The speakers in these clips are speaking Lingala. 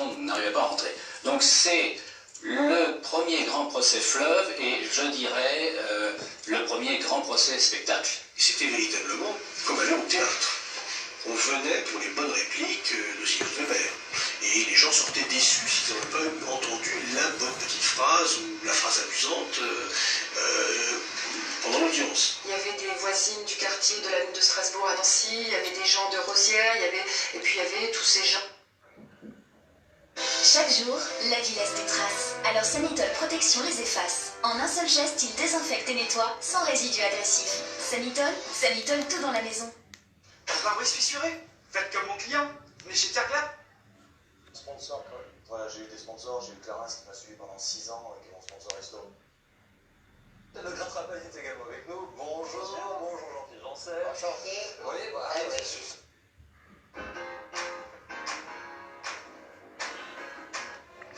monde n'arrivait pas à rentrer. Donc c'est le premier grand procès fleuve et je dirais le premier grand procès spectacle. C'était véritablement comme aller au théâtre. On venait pour les bonnes répliques de Simone Weber. Et les gens sortaient déçus s'ils n'avaient pas entendu la bonne petite phrase ou la phrase amusante pendant l'audience. Il y avait des voisines du quartier de la Lune de Strasbourg à Nancy, il y avait des gens de Rosières, et puis il y avait tous ces gens. Chaque jour, la vie laisse des traces. Alors Sanitol Protection les efface. En un seul geste, il désinfecte et nettoie sans résidus agressifs. Sanitol tout dans la maison. Pare-brise fissuré. Faites comme mon client. Venez chez Terglass. Sponsor, quoi. Voilà, j'ai eu des sponsors, j'ai eu Clarins qui m'a suivi pendant 6 ans, qui est mon sponsor resto. Le grand travail est également avec nous. Bonjour Jean-Pierre Janssen. Enchanté. Oui, voilà.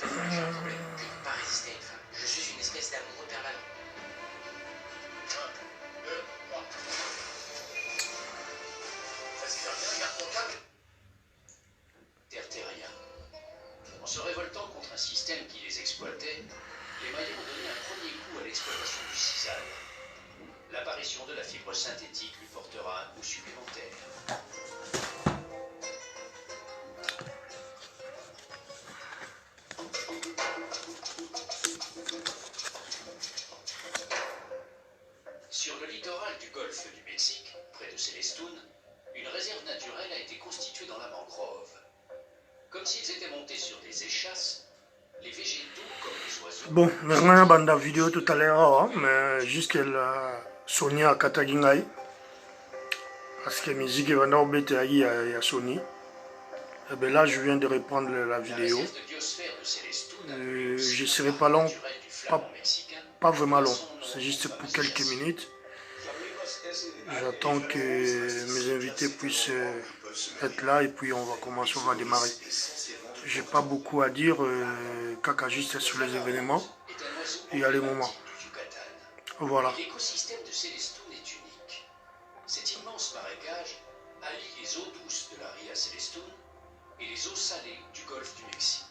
Je ne peux pas résister à une femme. Je suis une espèce d'amoureux permanent. 1, 2, 3. Vas-y, regarde ton câble. Terre-terrien. En se révoltant contre un système qui les exploitait, les Mayens ont donné un premier coup à l'exploitation du sisal. L'apparition de la fibre synthétique lui portera un coup supplémentaire. Sur le littoral du golfe du Mexique, près de Célestun, une réserve naturelle a été constituée dans la mangrove. Comme s'ils étaient montés sur des échasses, les végétaux comme les oiseaux... Bon, maintenant, il y a une vidéo tout à l'heure, hein, mais juste qu'elle a Sony à Katagingai. Parce que la musique est vraiment bête à Sony. Et bien là, je viens de reprendre la vidéo. Je ne serai pas long, pas vraiment long. C'est juste pour quelques minutes. J'attends que mes invités puissent être là et puis on va commencer, on va démarrer. J'ai pas beaucoup à dire, caca juste sur les événements et à les moments. Voilà. L'écosystème de Célestun est unique. Cet immense marécage allie les eaux douces de la Ria Célestun et les eaux salées du golfe du Mexique.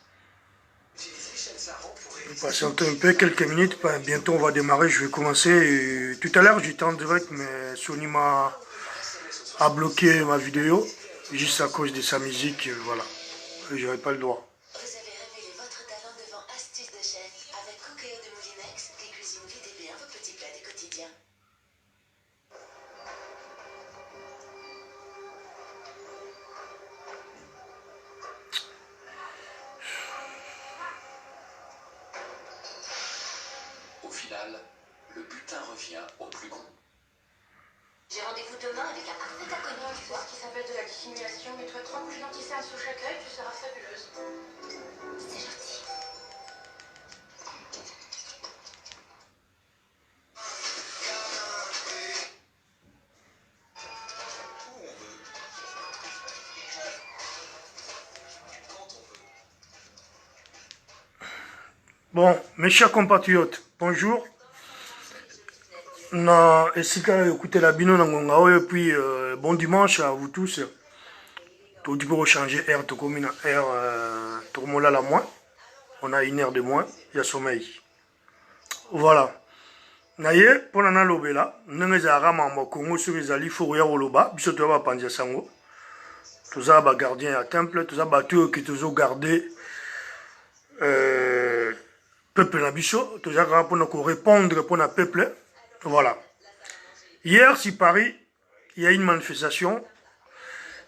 Je vais patienter un peu, quelques minutes, bientôt on va démarrer, je vais commencer. Tout à l'heure j'étais en direct, mais Sony a bloqué ma vidéo, juste à cause de sa musique, voilà. J'avais pas le droit. Vous avez révélé votre talent devant Astuces de chef avec Cookéo de Moulinex qui cuisine vite et bien vos petits plats du quotidien. Au final, le butin revient au plus gros. J'ai rendez-vous demain avec un parfait inconnu du soir. Qui s'appelle de la dissimulation, mets-toi 3 couches d'antisane sous chaque œil, tu seras fabuleuse. C'est gentil. Bon, mes chers compatriotes, bonjour. Non, écoutez la bino et puis bon dimanche à vous tous. Tout pour changer air, tout comme une air, tout le monde là moins. On a une heure de moins, il y a sommeil. Voilà. Naye, pour l'an lobé là, nous avons Congo sur les alliés Fourier Oloba, bisoto va pandia sango. Tous ça gardien à temple, tous ça battu qui tous gardé. Peuple na biso, tous ça pour nous répondre pour notre peuple. Voilà. Hier, si Paris, il y a une manifestation,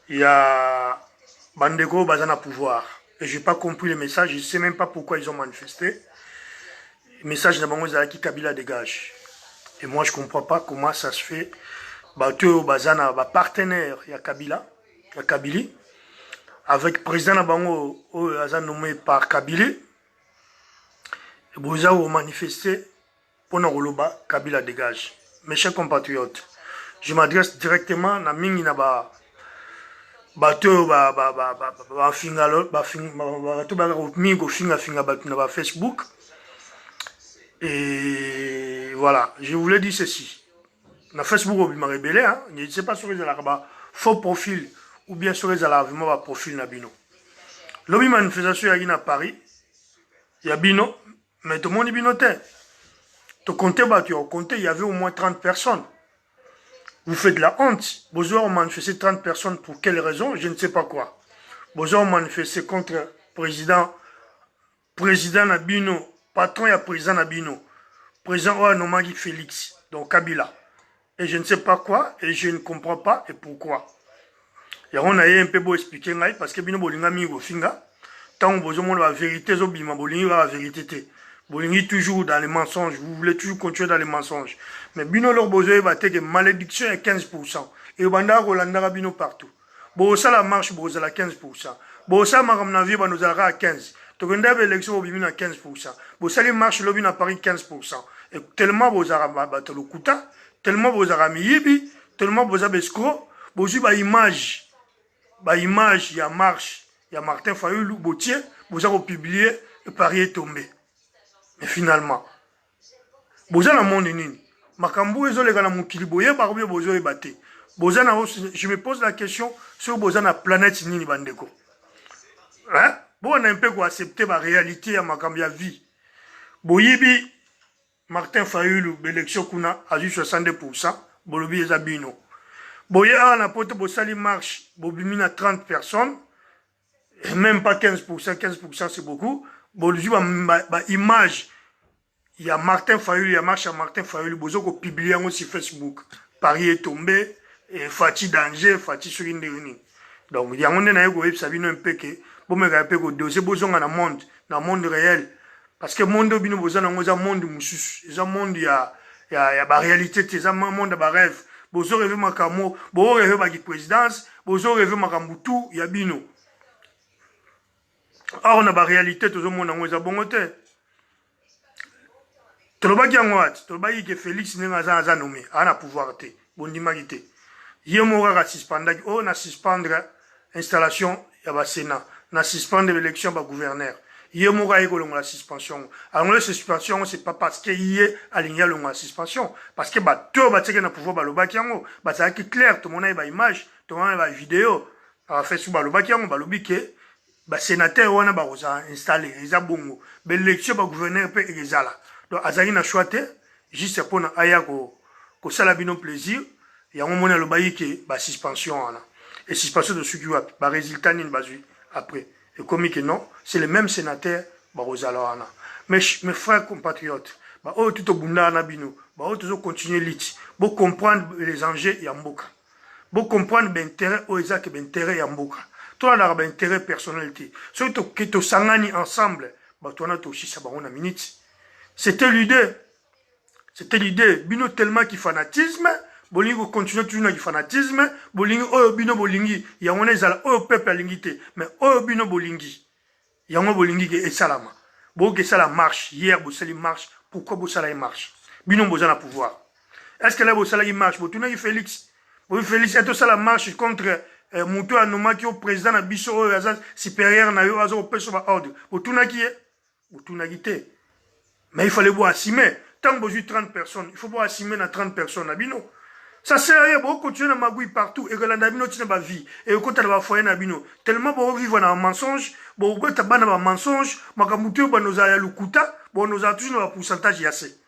il y a Bandego Bazana pouvoir. Et je n'ai pas compris le message, je ne sais même pas pourquoi ils ont manifesté. Le message de qui Kabila dégage. Et moi, je ne comprends pas comment ça se fait. Bateu Bazana, partenaire, il y a Kabila, il y a Kabili, avec le président Nabango, nommé par Kabili. Et vous avez manifesté. Pour nous, Kabila dégage. Mes chers compatriotes, je m'adresse directement à Mingi Naba. Facebook. Et voilà, je voulais dire ceci. Na Facebook, je m'a rébellé. Je ne sais pas sur les faux profil ou bien sur les profil Nabino. Lobby manifestation il y a à Paris. Il y a Bino. Mais tout le monde est binoté. Tu comptais, il y avait au moins 30 personnes. Vous faites de la honte. Vous avez manifesté 30 personnes pour quelle raison? Je ne sais pas quoi. Vous avez manifesté contre président Nabino, patron et président Nabino. Président Ouanomagi Félix, donc Kabila. Et je ne sais pas quoi, et je ne comprends pas, et pourquoi. Et on a un peu beau expliquer, parce que Bino Bolinga Migo Finga, tant que vous avez la vérité, la vérité. Bolingi toujours dans les mensonges, vous voulez toujours continuer dans les mensonges. Mais Bino leur besoin va que malédiction est 15%. Et Banda Rolanda Bino partout. Bon, ça la marche, bon, ça la 15%. Bon, ça m'a ramené nous allons à 15%. Tu as une élection au Bimina 15%. Bon, ça les marche, l'obin à Paris 15%. Et tellement vous avez battu le Kouta, tellement vous avez mis Yibi, tellement vous avez escroc, vous avez image, il y a marche, il y a Martin Fayoulou, Bautier, vous avez publié, le Paris est tombé. Mais finalement, vous avez un monde uni. Makambu et Zolega na Mukiliboye, Barbe Bozo et Baté. Je me pose la question sur la planète Nini Bandeko. Hein? Bon, on a un peu accepté la réalité à Makambia vie. Boyibi, Martin Fayoulou, l'élection qu'on a eu 62%, Bolobi et Zabino. Boye a un apôtre, Bossali marche, Bobimina 30 personnes, et même pas 15%, 15% c'est beaucoup. Bolobi, image, il y a Martin Fayoulou, il y a marche à Martin Fayoulou, Bozo ko publié aussi sur Facebook. Paris est tombé, et Fati danger, Fati sur une dernière. Donc, il y a un peu Sabino un peu que, bon, mais un peu que dossier besoin dans le monde réel. Parce que le monde bino besoin dans le monde musus, il y a monde il y a la réalité, il y a monde de rêve. Bozo rêve makamo, bozo rêve ma présidence, bozo rêve makambutu, il y a bino. Ah, on a la réalité, tout le monde dans le bon côté. Tout le monde qui a un tout le monde qui Félix n'est pas nommé, on a pouvoir te, bon dimagité. Il y a un suspendre, on a suspendre installation, il y a Sénat, on a suspendre l'élection du gouverneur. Il y a la suspension. Alors la suspension, c'est pas parce qu'il y a aligné la suspension. Parce que tout le monde pouvoir le bakiango. Ça qui clair, tout le monde a une image, tout le monde a une vidéo. Alors fait sur le bakiango, le biquet, sénateur, on a installé, ils ont bongo. L'élection du gouverneur peut être là. Donc, Azari n'a choisi, juste pour aya ko salabino plaisir, il y a un moment le bail qui est suspension. Et suspension de ce qui va, résultat n'est pas après. Et comme que non, c'est le même sénateur, mes frères compatriotes, tout au bunda na bino, toujours continuer lit, pour comprendre les enjeux yamboka, pour comprendre l'intérêt aux exact l'intérêt yamboka. Toi là l'intérêt personnalité, surtout que tu sangani ensemble, toi na aussi ça on a minute. C'était l'idée, bino tellement qui fanatisme. Bolingo continue toujours dans le fanatisme. Bolingo, oh, bino bolingi. Il y a un oh, peuple à l'ingité. Mais oh, bino bolingi. Il y a un bolingi qui est salama. Bon, que ça la marche. Hier, Bossali marche. Pourquoi Bossala marche? Bino Bossala pouvoir. Est-ce que là, Bossala marche? Botouna Félix. Félix, est-ce que ça la marche contre Moutou Anoma qui est au président de Bisso, supérieur, na yo, au peso va ordre. Botouna qui est? Botouna qui est. Mais il fallait voir assumer. Tant que vous avez 30 personnes, il faut voir assumer dans 30 personnes à Bino. Ça sert à rien, vous continuez à magouiller partout, et que la nabino tient pas vie, et que quand elle va foyer nabino, tellement vous vivez dans un mensonge, vous avez un mensonge, makamutu, nous avons le kuta, nous avons toujours un pourcentage yassé.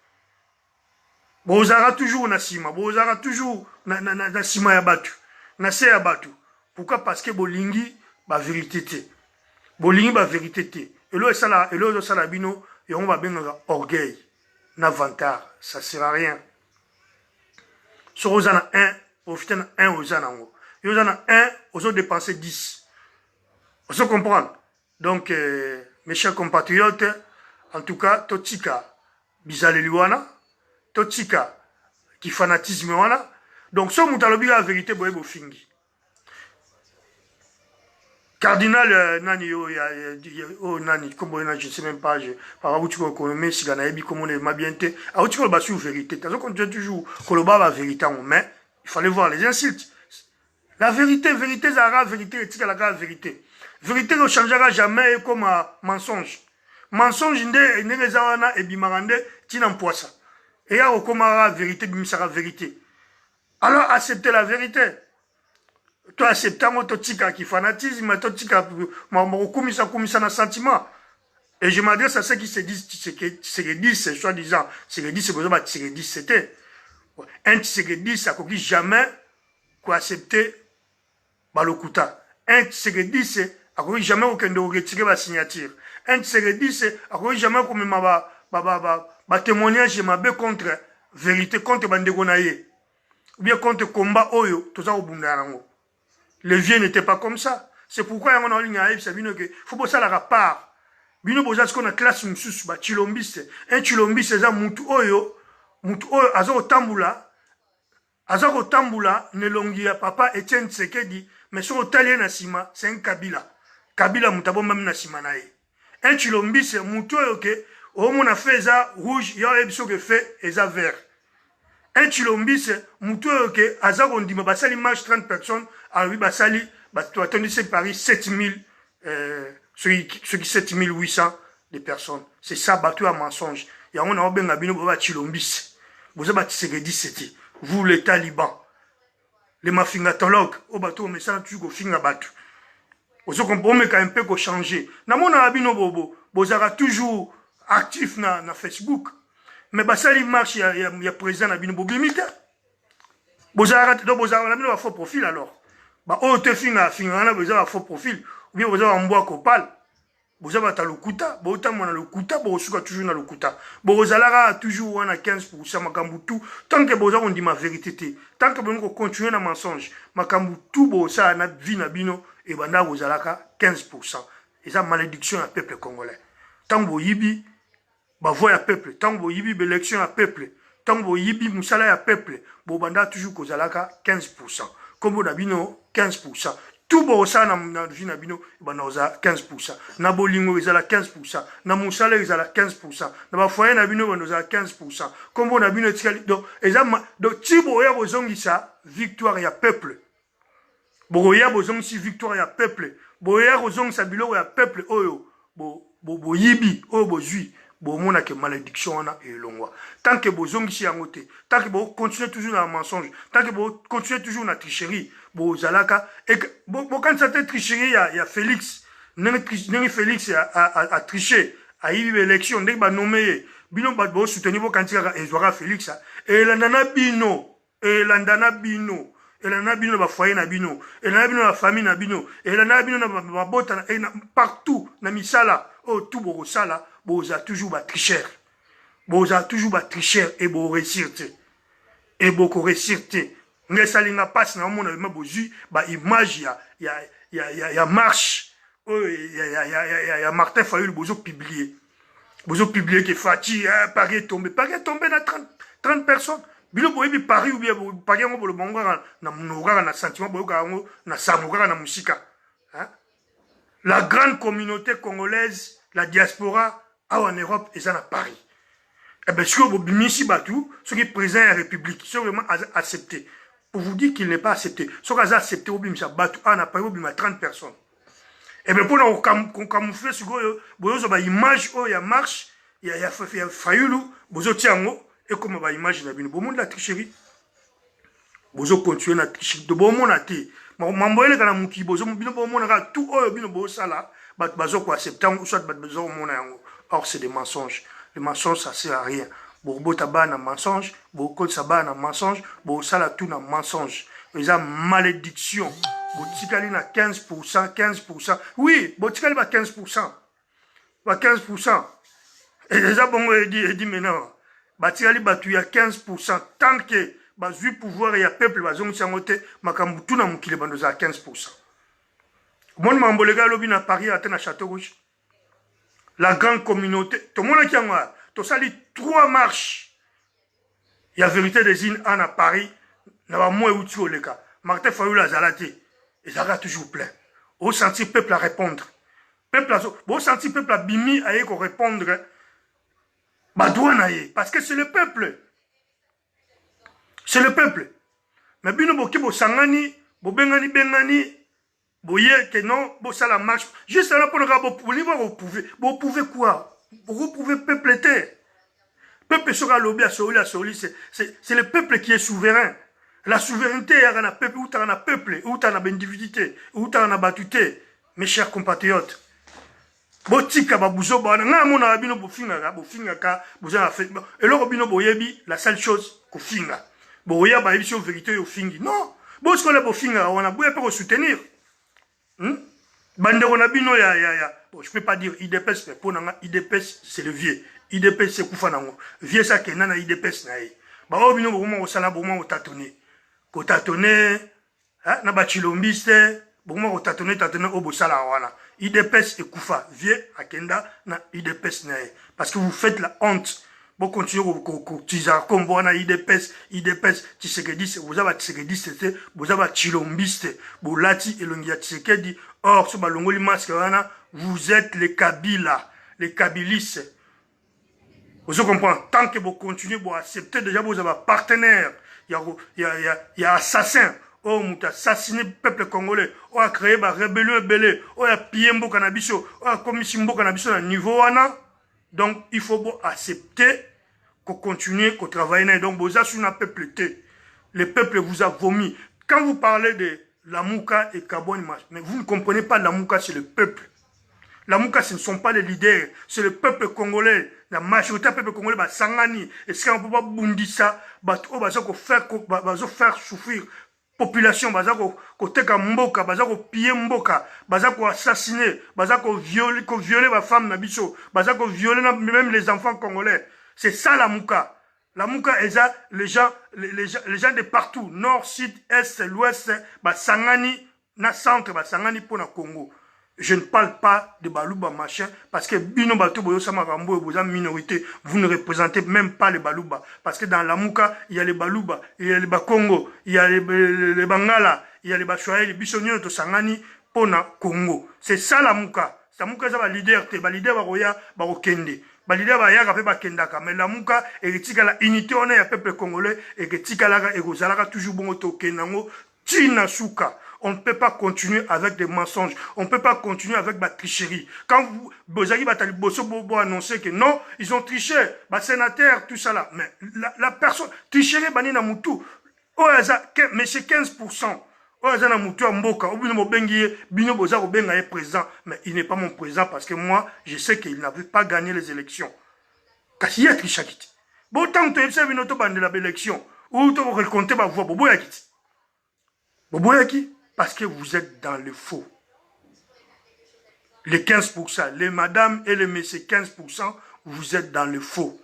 Vous avez toujours un sima, vous avez toujours un sima yabattu, un se yabattu. Pourquoi? Parce que bolingi, la vérité. Bolingi, la vérité. Et là, ça la bino, et on va bien orgueil, n'avantage, ça sert à rien. Sur aux en a 1, profitez de 1 aux en haut. Et aux en a 1, aux autres dépensez 10. On se comprend. Donc, mes chers compatriotes, en tout cas, Totika, Bizaleliwana, Totika, qui fanatisme wana. Donc, ce moutalobi la vérité, boye fingi. Cardinal Nani, Nani, comme je ne sais même pas, par où tu connais, si Ganaïbi, comme on est ma bienté, à où tu connais la vérité. T'as toujours Koloba la vérité, mais il fallait voir les insultes. La vérité, Zara, vérité, éthique, la vérité. Vérité ne changera jamais comme un mensonge. Mensonge, n'est pas et bimarande, t'en poissa. Et là, comme la vérité, bimisara vérité. Alors, acceptez la vérité. to acceptango to tika ki fanatisme to tika kumisa na sentiment. Et je m'adresse à ceux qui se disent Tshisekedi, c'est soi-disant Tshisekedi, c'est besoin de Tshisekedi, c'était un Tshisekedi, ça ne jamais accepter Balokuta. Un Tshisekedi, c'est jamais aucun de retirer la signature. Un Tshisekedi, c'est jamais comme ma témoignage contre vérité, contre Bandegonaye. Ou bien contre combat Oyo, tout ça au Bundarango. Les vieux n'étaient pas comme ça. C'est pourquoi on a une ligne à il faut bosser à la part. Bino boza ce qu'on a classe mususu ba chilombiste. Un chilombiste c'est mutu oyo azako tambula ne longi ya papa Etienne Tshisekedi mais son italien na sima c'est un Kabila. Kabila mutabo même na sima nae. Un chilombiste mutu oyo ke o mona feza rouge ya ebiso ke fait eza vert. Un chilombiste mutu oyo ke azako ndima basali marche 30 personnes alors basali tu attendu c'est Paris 7000 ceux qui 7800 de personnes. C'est ça, battu à mensonge. Il y a un ben abino baba chilombis. Vous avez Tshisekedi c'était. Vous les talibans, les mafingatologues, au bateau mais ça tu go finga batu. Vous comprenez quand un peu qu'on changer. Na mon abino bobo, vous avez toujours actif na Facebook. Mais basali marche il y a président abino bobo limite. Vous avez un faux profil alors. Bah oh te finga na vous avez un faux profil. Ou bien vous avez un bois copal. Vous avez un lokuta. Vous avez un lokuta. Vous avez toujours un lokuta. Vous avez toujours un 15%. Makambutu. Tant que vous avez dit ma vérité. Tant que vous continuez à mensonge. Makambutu. Vous avez une vie nabino. Et vous avez 15%. Et ça, malédiction à peuple congolais. Tant que vous yibi. Bah, voix à peuple. Tant que vous yibi, élection à peuple. Tant que vous yibi, moussala à peuple. Vous avez toujours 15%. Comme vous avez 15%. Tout bon ça na vie na bino ba na 15%. Na bolingo ezala 15%. Na musala ezala 15%. Na ba foyer na bino ba na 15%. Comme on a bino tikali donc ezama donc tibo ya bozongisa victoire ya peuple. Boya bozongisi victoire ya peuple. Boya bozongisa biloko ya peuple oyo bo yibi oyo bozui. Bon, on a que malédiction on a et l'ongwa. Tant que vous zongisi en côté, tant que vous continuez toujours dans le mensonge, tant que vous continuez toujours dans la tricherie, bon zalaka et bon quand cette tricherie il y a Félix, Félix a triché, a eu l'élection, dès qu'il a nommé bino ba bo soutenir vos candidat et Zouara Félix et landana bino et landana bino ba foyer na bino et landana bino la famille na bino et landana bino na bota partout na misala oh tout bo sala. Vous avez toujours des tricheurs. Vous avez toujours des tricheurs et vous réussissez. Et vous réussissez. Mais ça n'a pas passé dans le monde. Il y a marche. Il y a Martin Fayulu. Vous avez publié. Vous avez publié que Fatih, Paris est tombé. Paris est tombé dans 30 personnes. Bilo boyebi Paris ou bien Paris ngo bolo bongara na mnoga na sentiment boyoka ngo na samugara na musika. La grande communauté congolaise, la diaspora en Europe, et ça à Paris. Eh bien, ce que vous bimisi batou, ce qui est présent à la République, c'est vraiment accepté. Pour vous dire qu'il n'est pas accepté. Ce qui est accepté, au bimisa batou, à Paris, au bimisa 30 personnes. Eh bien, pour nous camoufler ce que vous avez une image, il y a marche, il y a Fayulu, vous avez tiango, et comme vous avez une image, vous avez la tricherie. Vous avez continué la tricherie. De bon monde à té. Mamboyele kana muki, vous avez bino bon monde à tout, bino bon sala, bazo quoi accepter, ou soit bazo mon yango. Or, c'est des mensonges. Les mensonges, ça ne sert à rien. Bourbo tabac na mensonge, bourbo tabac na mensonge, bourbo salatou na mensonge. Ils ont malédiction. Botikali na 15%. Oui, botikali na 15%. 15%. Et déjà, bon, il dit maintenant, botikali batu ya 15%. Tant que, bazui pouvoir et peuple, bazong sangote, makambutu na mukile bandoza à 15%. Mon mambolega lobi na Paris, à na Château Rouge. La grande communauté, tout le monde qui a tout ça, 3 marches. Il y a vérité des îles à Paris, il y a moins outils au Leka. Martin Fayulu a zalaté, et ça a toujours plein. Au senti peuple à répondre. Au senti peuple à bimi à répondre. Parce que c'est le peuple. C'est le peuple. Mais bino boki bo sangani, bo bengani. Boye que non, bon ça la marche. Juste là pour vous pouvez quoi? Vous pouvez peupleter. Peuple sera lobby à Soli, c'est le peuple qui est souverain. La souveraineté, il y a un peuple, où tu as un peuple, où tu as une individuité, où tu as une batuté, mes chers compatriotes. Botika babuzo bana nga mona bino bofinga ka boza fait et lo bino boyebi la seule chose ko finga boya ba biso vérité yo fingi non bo ce qu'on a bofinga on a boya pour soutenir bande on a bino ya bon je peux pas dire IDPS mais pour nga IDPS c'est le vieux IDPS c'est kufa nango vieux ça ke nana IDPS na yi ba o bino bo mo sala bo mo tâtonner ko tâtonner na ba chilombiste bo mo tâtonner o bo sala wana IDPS et Koufa, vieux Akenda, na IDPS nae. Parce que vous faites la honte. Vous continuez à comme vous IDPS, Tshisekedi, vous avez Tshisekedi, vous avez Chilombiste, vous lati et l'ongia Tshisekedi. Or, ce balongoli masque, vous êtes les Kabila, les Kabilistes. Vous comprenez? Tant que vous continuez, vous acceptez déjà, vous avez partenaire. Il y a assassin. Oh, mouta assassiné le peuple congolais. On a créé une rébellion belé. On a pillé un cannabiso. On a commis un cannabiso à niveau. Donc, il faut accepter qu'on continue, qu'on travaille. Donc, vous avez un peuple. Le peuple vous a vomi. Quand vous parlez de Lamouka et Kabon, mais vous ne comprenez pas, Lamouka, c'est le peuple. Lamouka, ce ne sont pas les leaders. C'est le peuple congolais. La majorité du peuple congolais, bah, Sangani. Et quand on ne peut pas bounder ça, bah, on va faire souffrir. Population baza ko teka mboka baza ko piller mboka baza ko assassiner baza ko violer ba femme na biso baza ko violer même les enfants congolais. C'est ça la mouka. La mouka les gens de partout nord sud est l'ouest ba sangani na centre ba sangani pour na Congo. Je ne parle pas de Balouba machin, parce que Bino Bato Boyo Samarambo et vous êtes minorité, vous ne représentez même pas les Balouba. Parce que dans la Mouka, il y a les Balouba, il y a les Bakongo, il y a les Bangala, il y a les Bachouaï, les Bissonions de Sangani, Pona, Congo. C'est ça la Mouka. La Mouka, c'est la leader, le leader Baroya, Barokende. Le leader Baroya, Bakendaka. Mais la Mouka, et la unité, on est un peuple congolais, et que Tikalaga et Gozalaga, toujours bon au Kenango, Tinasuka. On ne peut pas continuer avec des mensonges. On ne peut pas continuer avec la tricherie. Quand Bozagi Batali Bosso Bobo annonçait que non, ils ont triché, sénateur, tout ça là. Mais la personne, tricherie, Banina Moutou, mais c'est 15%. Oazana Moutou Mboka, Obino Bengi, Bino Bozaro Benga est présent. Mais il n'est pas mon président parce que moi, je sais qu'il n'avait pas gagné les élections. Parce qu'il y a trichakiti. Bon, tant que tu as vu notre bande de l'élection, ou tu as raconté ma voix, Bobo Yakiti. Bobo Yaki. Parce que vous êtes dans le faux. Les 15%, les madames et les messieurs 15%, vous êtes dans le faux.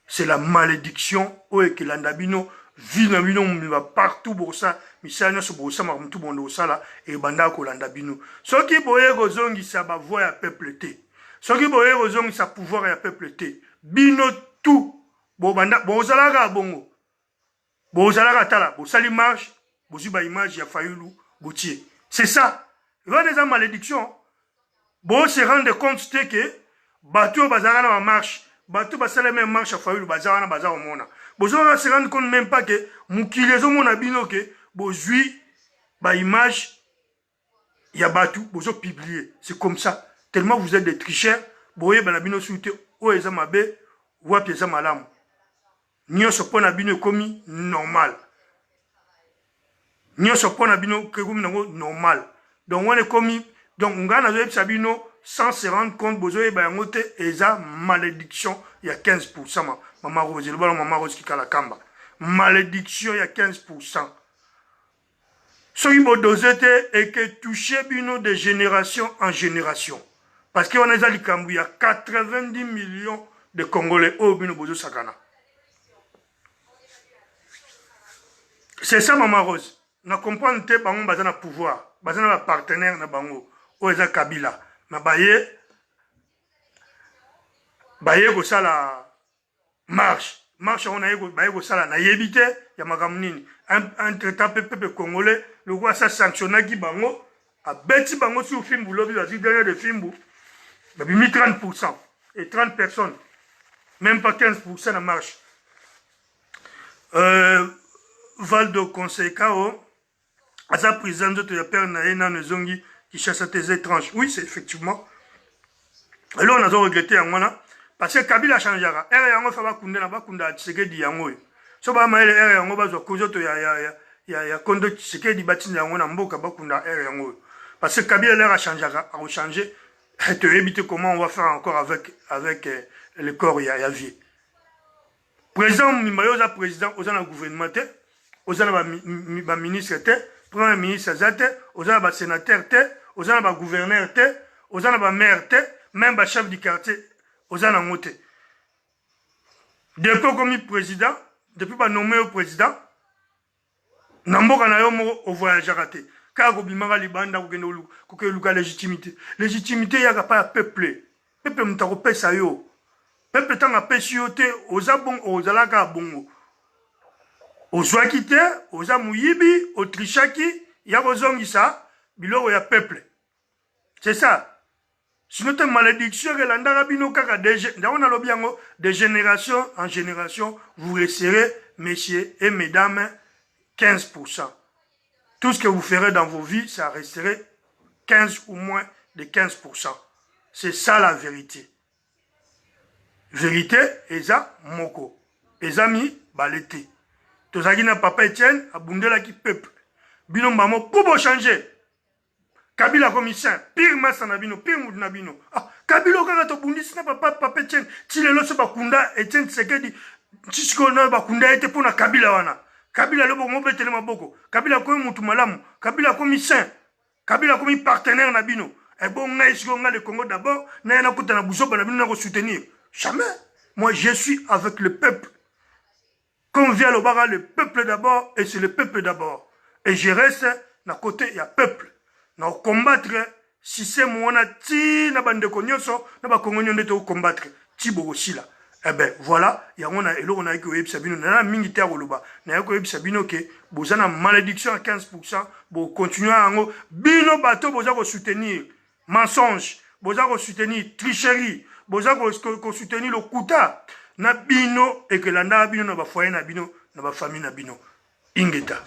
C'est la malédiction. Oye que l'andabino, vinabino, va partout pour ça. Misanya se pour ça, tout le monde ça là, et banda ko l'andabino. Ce qui boye rozongi sa ba voix à peuple té. Ce qui boye rozongi sa pouvoir à peuple té. Bino tout. Bo banda, bo zalaga bongo. Bo zalaga tala, bo sali marche, bo zuba image ya Fayulu. C'est ça. Il y a des malédictions. Bon, se rendre compte que bateau bazar na marche, bateau basala même marche à Fayulu bazar na bazar au mona. Bon, on se rendre compte même pas que mukilezo mona bino que bozui ba image ya bateau bozo publier. C'est comme ça. Tellement vous êtes des tricheurs, boye ba bino suite o eza mabe, wa pieza malamu. Nyo so pona bino komi normal. Nous sommes normal. Donc, on est commis. Donc, on a Sabino sans se rendre compte, besoin de eza malédiction, il y a 15%. Maman Rose, le ballon, Maman Rose qui a la camba. Malédiction, il y a 15%. Ce qui m'a dosé est que toucher bino de génération en génération. Parce qu'on a les cambou, il y a 90 millions de Congolais au bino bozo sakana. C'est ça, Maman Rose. Na comprendre te bango bazana pouvoir, bazana partenaire na bango, oza Kabila. Na baye go sala marche on a baye go sala na yebite ya makamnini. Entre temps peuple congolais, le roi ça sanctionné qui bango a beti bango sur film lobi va dire derrière le film ba bi 30% et 30 personnes. Même pas 15% na marche. Valdo Conseil Kao à sa prison de la père Naena Nezongi qui chasse tes étranges. Oui, c'est effectivement. Et là, on a regretté en moi parce que Kabila changera. Et yango fa ba kunda na ba kunda Tshisekedi yango. So ba maele yango ba zo kozo to ya ya Kondo Tshisekedi batinda yango na mboka bakunda air yango. Parce que Kabila l'air a changé. Et te éviter comment on va faire encore avec le corps ya vie. Président Mimbayo za président oza na gouvernement te, oza na ba ministre te, premier ministre za te, oza na ba sénateur te, oza na ba gouverneur te, oza na ba maire te, même ba chef du quartier oza na ngote. Depuis comme président, depuis ba nommé au président, namboka na yo mo au voyage raté. Car obimaka libanda kokende luka légitimité. Légitimité yaka pa ya peuple. Peuple mutako pesa yo. Peuple tanga pesi yo te, oza bon ozalaka bongo. Ozwaki te, oza muyibi, otrishaki, ya kozongisa biloko ya peuple. C'est ça. Sinon te malédiction que l'andara bino kaka de génération en génération, vous resterez, messieurs et mesdames, 15%. Tout ce que vous ferez dans vos vies, ça resterait 15 ou moins de 15%. C'est ça la vérité. Vérité, eza moko. Ezami balete. Tozaki na papa Etienne, abundela ki peuple. Bino mbamo, pour changer. Kabila commissaire, pire massa na bino, pire moud na bino. Ah, Kabila kaka to bundisi na papa Etienne. Tilelo se bakunda, Etienne Tshisekedi, Tshisiko na bakunda ete pona Kabila wana. Kabila lobo mobetele maboko. Kabila komi mutu malamu. Kabila komi saint. Kabila komi partenaire na bino. Et bon, on a ici le Congo d'abord. Na yana kuta na buzoba na bino na soutenir. Jamais. Moi, je suis avec le peuple. Comme vient le bara, le peuple d'abord, et c'est le peuple d'abord. Et je reste na côté, il y a peuple. Na combattre, si c'est moi, na ti, na bande konyoso, na ba kongonyo nete combattre. Tibo aussi là. Eh ben voilà, il y a on a elo on a que Sabino na mingi terre oloba. Na ko Sabino ke bozana malédiction à 15%, bo continuer ngo bino bato boza ko soutenir mensonge, boza ko soutenir tricherie, boza ko soutenir le kuta na bino et que landa bino na ba foyer na bino, na ba famille na bino. Ingeta.